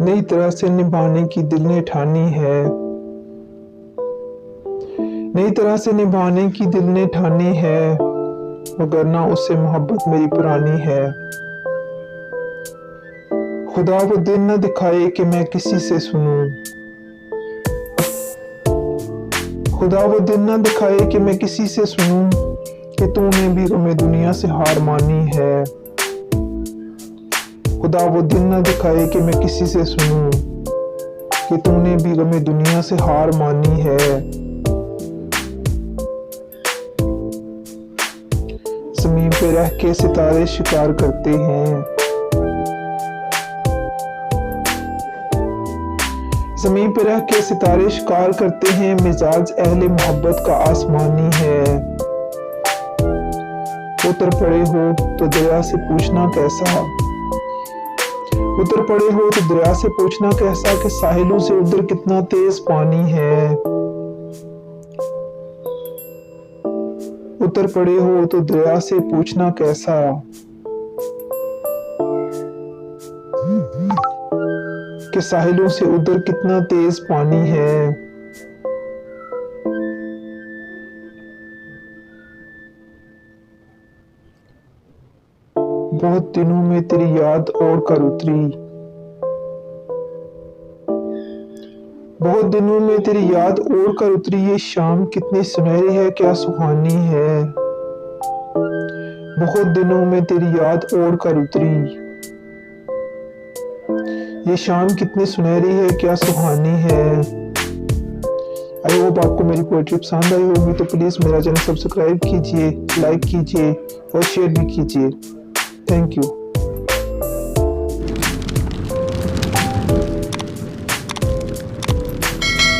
नई तरह से निभाने की दिल ने ठानी है, नई तरह से निभाने की दिल ने ठानी है, मगर ना उससे मोहब्बत मेरी पुरानी है। खुदा वो दिन न दिखाए कि मैं किसी से सुनूं, खुदा वो दिन न दिखाए कि मैं किसी से सुनूं कि तूने भी गमे दुनिया से हार मानी है। खुदा वो दिन न दिखाए कि मैं किसी से सुनूं कि तूने भी गमे दुनिया से हार मानी है। ज़मीन पे रह के सितारे शिकार करते हैं, ज़मीन पे रह के सितारे शिकार करते हैं, मिजाज अहले मोहब्बत का आसमानी है। उतर पड़े हो तो दरिया से पूछना कैसा, उतर पड़े हो तो दरिया से पूछना कैसा कि साहिलों से उधर कितना तेज पानी है। उतर पड़े हो तो दरिया से पूछना कैसा कि साहिलों से उधर कितना तेज पानी है। बहुत दिनों में तेरी याद ओढ़ कर उतरी, बहुत दिनों में तेरी याद ओढ़ कर उतरी, ये शाम कितनी सुनहरी है क्या सुहानी है। बहुत दिनों में तेरी याद ओढ़ कर उतरी, ये शाम कितनी सुनहरी है क्या सुहानी है। आई होप आपको मेरी पोएट्री पसंद आई होगी, तो प्लीज़ मेरा चैनल सब्सक्राइब कीजिए, लाइक कीजिए और शेयर भी कीजिए। Thank you.